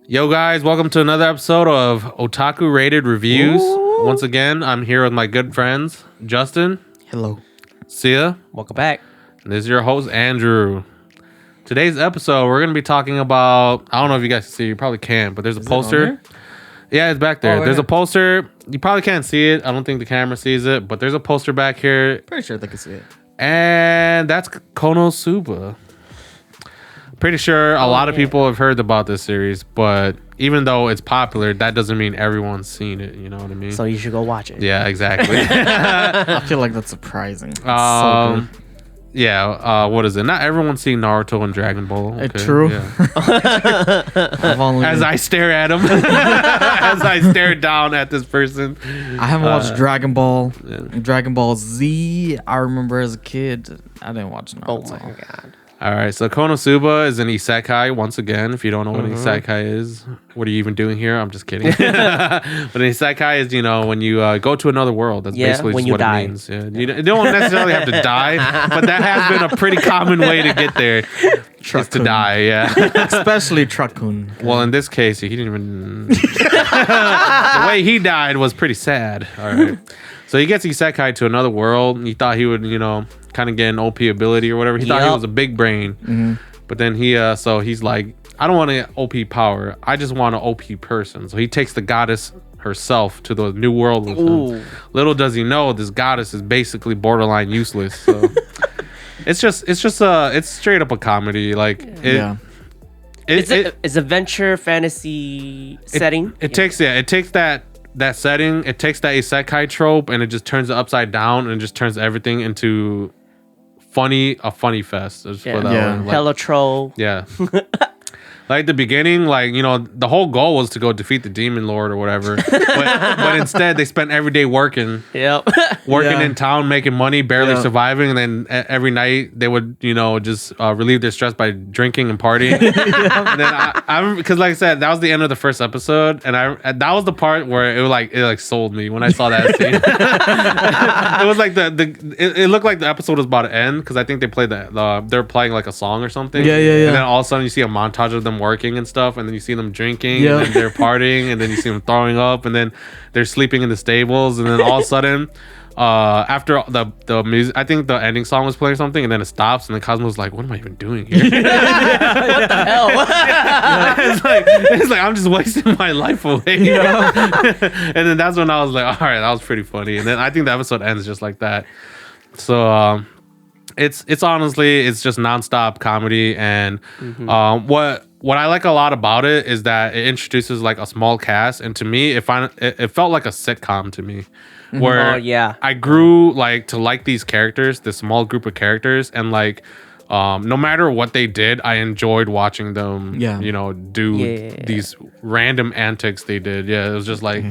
Yo guys, welcome to another episode of Otaku Rated Reviews. Ooh. Once again, I'm here with my good friends, Justin, Hello. Sia, Welcome back. and this is your host, Andrew. Today's episode, we're going to be talking about, I don't know if you guys can see, you probably can't, but there's a poster. Yeah, it's back there. Oh, There's a yeah. poster. You probably can't see it. I don't think the camera sees it, but there's a poster back here, Pretty sure they can see it. and that's KonoSuba. Pretty sure a lot of people have heard about this series, but even though it's popular, that doesn't mean everyone's seen it. You know what I mean? So you should go watch it. Yeah, exactly. I feel like that's surprising. It's so Um, good. yeah. What is it? Not everyone's seen Naruto and Dragon Ball. True. Yeah. I've only As I stare at him, as I stare down at this person. I haven't watched Dragon Ball. Yeah. Dragon Ball Z, I remember as a kid. I didn't watch Oh Naruto. my god. All right, so KonoSuba is an isekai once again. If you don't know what an isekai is, what are you even doing here? I'm just kidding. But an isekai is, when you go to another world. That's Yeah, basically when just you what die. it means. Yeah. You don't necessarily have to die, but that has been a pretty common way to get there. Is to Truck-kun. die, yeah. Especially Truck-kun. Well, in this case, he didn't even... the way he died was pretty sad. All right. So he gets isekai to another world. He thought he would, kind of get an OP ability or whatever. He thought he Yup. was a big brain. Mm-hmm. But then he's like, I don't want an OP power. I just want an OP person. So he takes the goddess herself to the new world with him. Ooh. Little does he know, this goddess is basically borderline useless. So it's straight up a comedy. Like Yeah. It's a venture fantasy setting. It takes that setting, it takes that isekai trope, and it just turns it upside down and just turns everything into a funny fest. Let's put it that Yeah. way. Like, Hello troll. yeah. Like the beginning, the whole goal was to go defeat the demon lord or whatever. but instead they spent every day working Yep. Yeah. in town, making money, barely Yeah. surviving, and then every night they would, just relieve their stress by drinking and partying. And then I because like I said, that was the end of the first episode, and that was the part where it sold me when I saw that scene. It was like it looked like the episode was about to end because I think they played they're playing like a song or something. Yeah. And then all of a sudden you see a montage of them working and stuff, and then you see them drinking, Yeah. and then they're partying, and then you see them throwing up, and then they're sleeping in the stables, and then all of a sudden, after the music, I think the ending song was playing something, and then it stops, and then Cosmo's like, "What am I even doing here?" it's like I'm just wasting my life away. And then that's when I was like, "All right, that was pretty funny." And then I think the episode ends just like that. So it's honestly just nonstop comedy, and what I like a lot about it is that it introduces like a small cast, and to me it felt like a sitcom to me, where Oh, yeah. I grew to like these characters, this small group of characters, and no matter what they did, I enjoyed watching them. Yeah. Do Yeah. these random antics they did. Yeah, it was just like,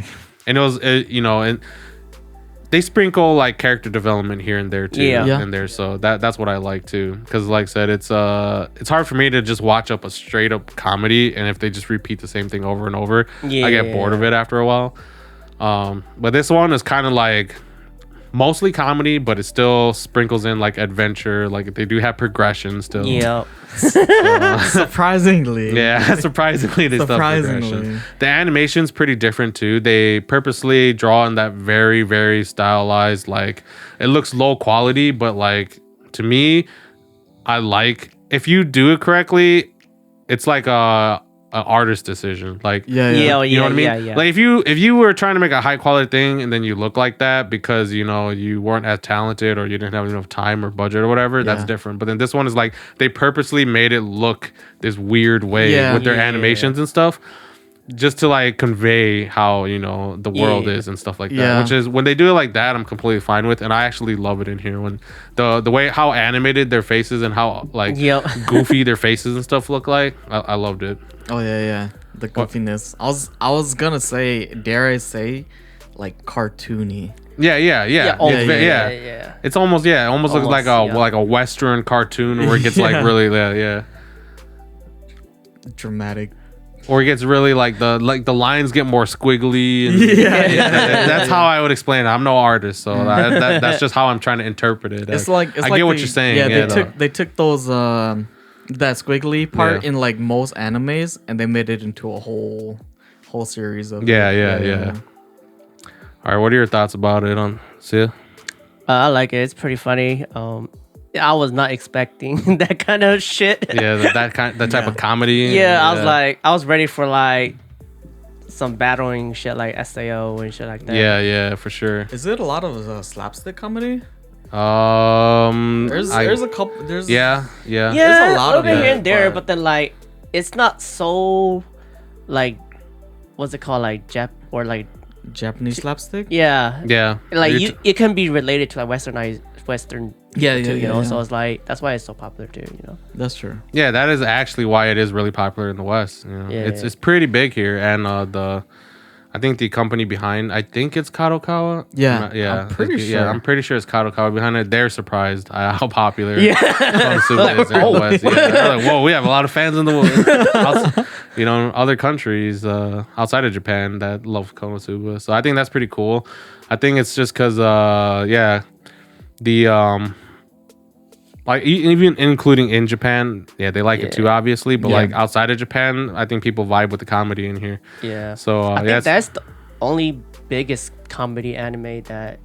and it was and they sprinkle character development here and there too. Yeah. In there, so that's what I like too. Because like I said, it's hard for me to just watch up a straight up comedy, and if they just repeat the same thing over and over, I get bored of it after a while. But this one is kind of mostly comedy, but it still sprinkles in adventure. They do have progression still. Yep. Surprisingly. Yeah, surprisingly, they still have progression. The animation's pretty different too. They purposely draw in that very, very stylized, it looks low quality, but to me, if you do it correctly, it's like an artist decision. Yeah. You know what I mean? Yeah. If you were trying to make a high quality thing and then you look like that because you weren't as talented or you didn't have enough time or budget or whatever, that's Yeah. different. But then this one is they purposely made it look this weird way with their animations and stuff, just to convey how the world is and stuff like that. Yeah. Which is when they do it like that, I'm completely fine with, and I actually love it in here when the way how animated their faces and how Yep. goofy their faces and stuff look like. I loved it. Oh yeah. The goofiness. I was gonna say, dare I say, cartoony. Yeah. Yeah. It's almost looks like a Western cartoon where it gets really Dramatic. or it gets really the lines get more squiggly and that's how I would explain it. I'm no artist, so that's just how I'm trying to interpret it. It's I get what you're saying. Yeah, they took those that squiggly part Yeah. in like most animes, and they made it into a whole series of Yeah. All right, what are your thoughts about it on Sia? I like it. It's pretty funny. I was not expecting that kind of shit. Yeah, that type of comedy. Yeah, I was ready for like some battling shit like SAO and shit like that. Yeah, for sure. Is it a lot of slapstick comedy? There's There's a couple. There's yeah. Yeah, There's a lot of here it, and there, but- but then like it's not so like what's it called, like Japanese slapstick. yeah. Like You're it can be related to like Western Yeah, too, yeah, you know. yeah. So it's like that's why it's so popular too, you know. That's true. Yeah, that is actually why it is really popular in the West. You know? Yeah, It's pretty big here, and I think the company behind, I think it's Kadokawa. Yeah, yeah, I'm pretty sure. Yeah, I'm pretty sure it's Kadokawa behind it. They're surprised how popular Yeah. KonoSuba is in the West. Yeah, they're like, whoa, we have a lot of fans in the world. You know, other countries outside of Japan that love KonoSuba. So I think that's pretty cool. I think it's just because, the like even including in Japan, they like it too, obviously. But like outside of Japan, I think people vibe with the comedy in here. Yeah. So I think that's the only biggest comedy anime that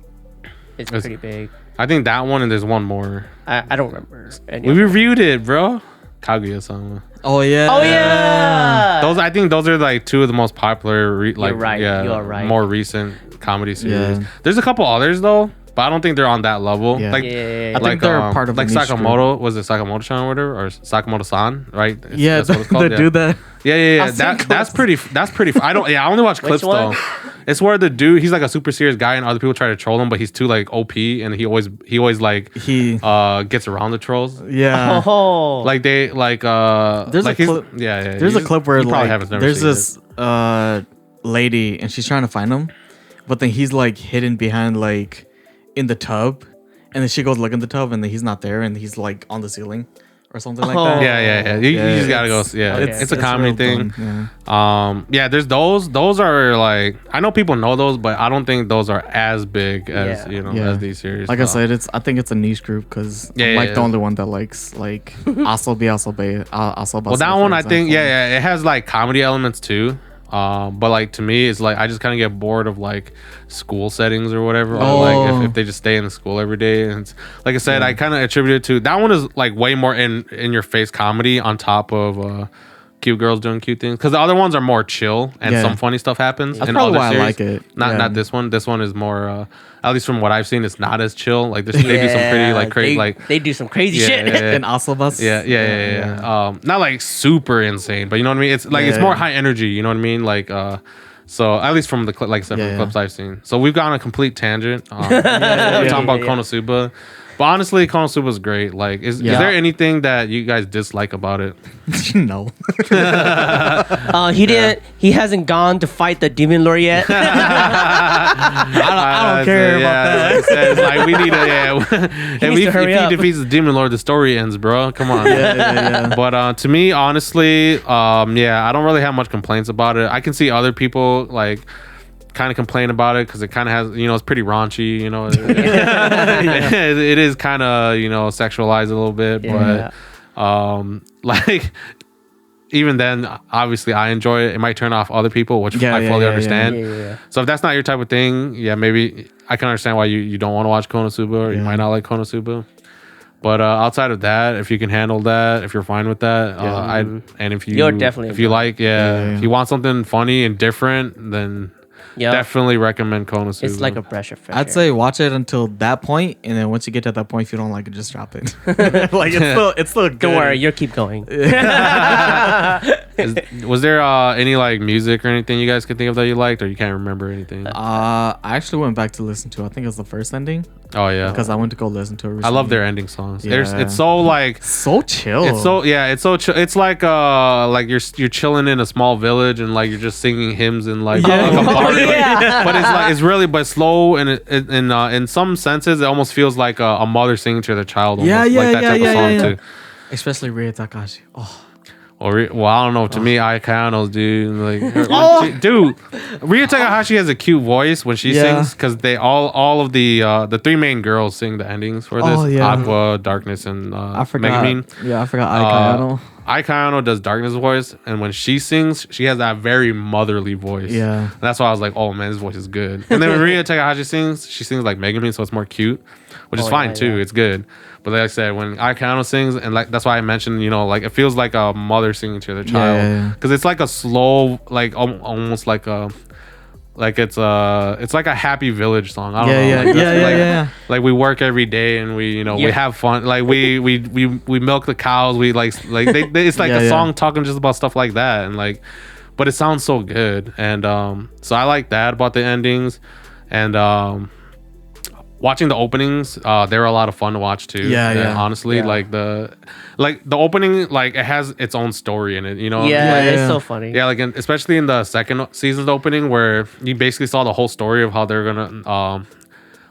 is pretty big. I think that one, and there's one more. I don't remember. Any We of them. reviewed it, bro. Kaguya-sama. Oh yeah. Oh yeah. I think those are like two of the most popular, right. You're right. more recent comedy series. Yeah. There's a couple others though, but I don't think they're on that level. Yeah. Like, Yeah. I think they're part of like a niche Sakamoto. Was it Sakamoto-chan or whatever, or Sakamoto-san? Right? Yeah, that's what it's called. the dude that. Yeah. I've seen That's pretty. I don't. Yeah, I only watch clips one? though. It's where the dude, he's like a super serious guy, and other people try to troll him, but he's too like OP, and he always like He. gets around the trolls. Yeah. Oh. Like they like There's like a he's- clip. Yeah. There's a clip where you probably like haven't never there's seen this lady and she's trying to find him, but then he's like hidden behind like in the tub, and then she goes look in the tub and then he's not there and he's like on the ceiling or something like that. Oh. Yeah. You just gotta go. Yeah, Okay. it's a comedy real thing. dumb, Yeah. Yeah, there's those. Those are like, I know people know those, but I don't think those are as big as Yeah. as these series. Like I said, I think it's a niche group because I'm Yeah, like yeah. the only one that likes like Asobi. Well, that one I think, it has like comedy elements too. But like to me, it's like I just kind of get bored of like school settings or whatever. Or like if they just stay in the school every day. And it's, like I said, I kind of attribute it to that one is like way more in your face comedy on top of cute girls doing cute things, because the other ones are more chill and some funny stuff happens. That's in probably other why I series. like it. Not this one. This one is more. At least from what I've seen, it's not as chill. Like they do some pretty like crazy they do some crazy shit. And Asobas. Yeah. Not like super insane, but you know what I mean. It's like it's more high energy. You know what I mean? Like so at least from the like I said, from the clips I've seen. So we've gone on a complete tangent. We're talking about KonoSuba. But honestly, KonoSuba is great. Like, is there anything that you guys dislike about it? No. He hasn't gone to fight the demon lord yet. I don't care about that. Like I said, it's like we need to, needs to hurry up. If he defeats the demon lord, the story ends, bro. Come on. Yeah. But to me, honestly, I don't really have much complaints about it. I can see other people like kind of complain about it because it kind of has, it's pretty raunchy, it is kind of, sexualized a little bit, but like even then, obviously I enjoy it. It might turn off other people, which I fully understand. Yeah. So if that's not your type of thing, maybe I can understand why you don't want to watch KonoSuba, or you might not like KonoSuba. But outside of that, if you can handle that, if you're fine with that, if You're definitely if you like, if you want something funny and different, then definitely recommend KonoSuba. It's like a breath of fresh I'd air. say watch it until that point, and then once you get to that point, if you don't like it, just drop it. Like it's still good. Don't worry, you'll keep going. Was there any like music or anything you guys could think of that you liked, or you can't remember anything? I actually went back to listen to. I think it was the first ending Oh yeah, because I went to go listen to it. Recently. I love their ending songs. Yeah. It's so like So chill. it's so chill. It's like you're chilling in a small village and like you're just singing hymns and like, like a bar. But it's like it's really slow, and in some senses it almost feels like a mother singing to their child. Almost, like that type of song too. Especially Rie Takahashi. Oh, Well, I don't know. To me, Ai Kayano's dude. Dude, Ria Takahashi has a cute voice when she sings because they all of the three main girls sing the endings for this. Aqua, Darkness, and I forgot. Megumin. Yeah, I forgot Ai Kayano. Ai Kayano does Darkness voice, and when she sings, she has that very motherly voice. Yeah. And that's why I was like, oh man, this voice is good. And then when Ria Takahashi sings, she sings like Megumin, so it's more cute, which is fine too. It's good. But like I said, when Ai Kayano sings, and like that's why I mentioned, like it feels like a mother singing to their child, because it's like a slow, like almost like a. Like it's like a happy village song. I don't know. Like we work every day and we we have fun. Like we milk the cows. We like it's like a song talking just about stuff like that, and like, but it sounds so good. And so I like that about the endings, and watching the openings, they're a lot of fun to watch too. Honestly, like the opening, like it has its own story in it. It's so funny. Yeah, like especially in the second season's opening, where you basically saw the whole story of how they're gonna.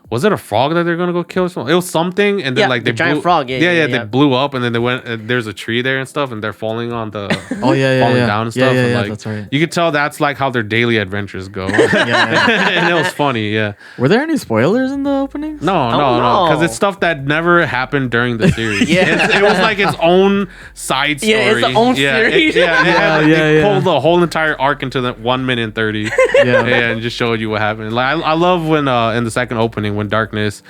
Was it a frog that they're gonna go kill or something? It was something, and then like they giant blew, frog. They blew up, and then they went. There's a tree there and stuff, and they're falling on the falling down and stuff. And like, that's right. You could tell that's like how their daily adventures go. And it was funny. Yeah. Were there any spoilers in the opening? No, because it's stuff that never happened during the series. Yeah. It was like its own side story. Yeah, it's its own series. They pulled the whole entire arc into the 1 minute and 30. And just showed you what happened. Like I love when in the second opening when Darkness,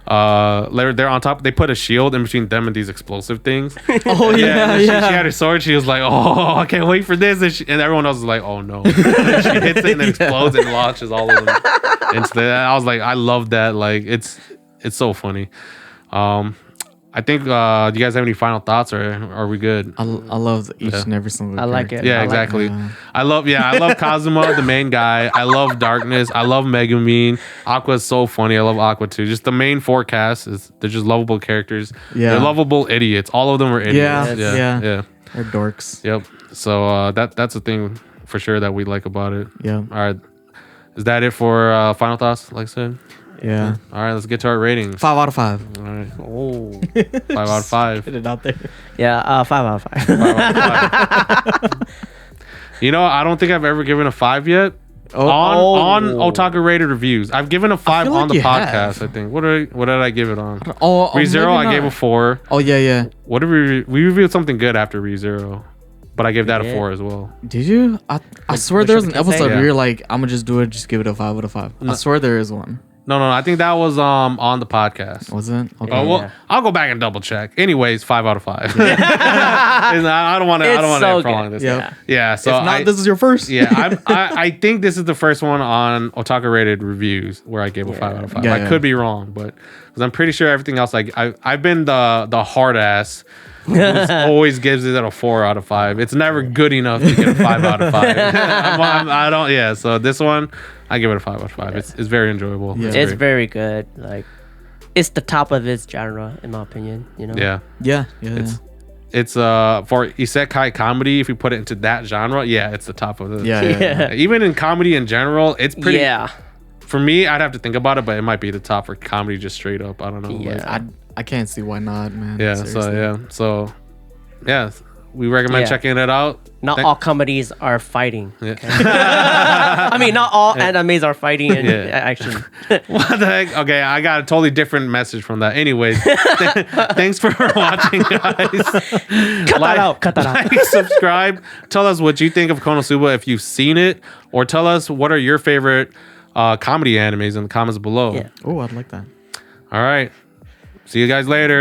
they're on top. They put a shield in between them and these explosive things. She had her sword. She was like, "Oh, I can't wait for this," and everyone else was like, "Oh no!" And she hits it and it explodes and launches all of them into that. I was like, I love that. Like it's so funny. I think. Do you guys have any final thoughts, or are we good? I love each and every single. I like it. Yeah, exactly. I love Kazuma, the main guy. I love Darkness. I love Megumin. Aqua is so funny. I love Aqua too. Just the main four casts they're just lovable characters. Yeah, they're lovable idiots. All of them are idiots. Yeah. They're dorks. Yep. So that's the thing for sure that we like about it. Yeah. All right. Is that it for final thoughts? Like I said. Yeah. All right, let's get to our ratings. 5 out of 5. All right. Oh. 5 out of 5. Get it out there. Yeah, 5 out of 5. 5 out of 5. I don't think I've ever given a 5 yet. On Otaku rated reviews. I've given a 5 on the podcast, I think. What did I give it on? ReZero, I gave a 4. Oh, yeah. What did we reviewed something good after ReZero. But I gave that a 4 as well. Did you? I swear there was an episode where you're like, I'm gonna just do it, just give it a 5 out of 5. I swear there is one. No, I think that was on the podcast. Was it? Okay. Oh well, I'll go back and double check. Anyways, 5 out of 5. I don't want to prolong this. Yeah. So if not, this is your first. I think this is the first one on Otaku rated reviews where I gave a 5 out of 5. I could be wrong, but because I'm pretty sure everything else, like I've been the hard ass. Always gives it a 4 out of 5. It's never good enough to get a 5 out of 5. I don't. Yeah. So this one, I give it a 5 out of 5. It's very enjoyable. Yeah. It's very good. Like, it's the top of its genre, in my opinion. Yeah. It's for isekai comedy. If you put it into that genre, it's the top of it. Yeah. Even in comedy in general, it's pretty. Yeah. For me, I'd have to think about it, but it might be the top for comedy just straight up. I don't know. Yeah. I can't see why not, man. Yeah. Seriously. So we recommend checking it out. Not all comedies are fighting. Yeah. Okay? I mean, not all animes are fighting in action. What the heck? Okay, I got a totally different message from that. Anyways, thanks for watching, guys. Cut that out. Like, subscribe. Tell us what you think of KonoSuba if you've seen it, or tell us what are your favorite comedy animes in the comments below. Oh, I'd like that. All right. See you guys later.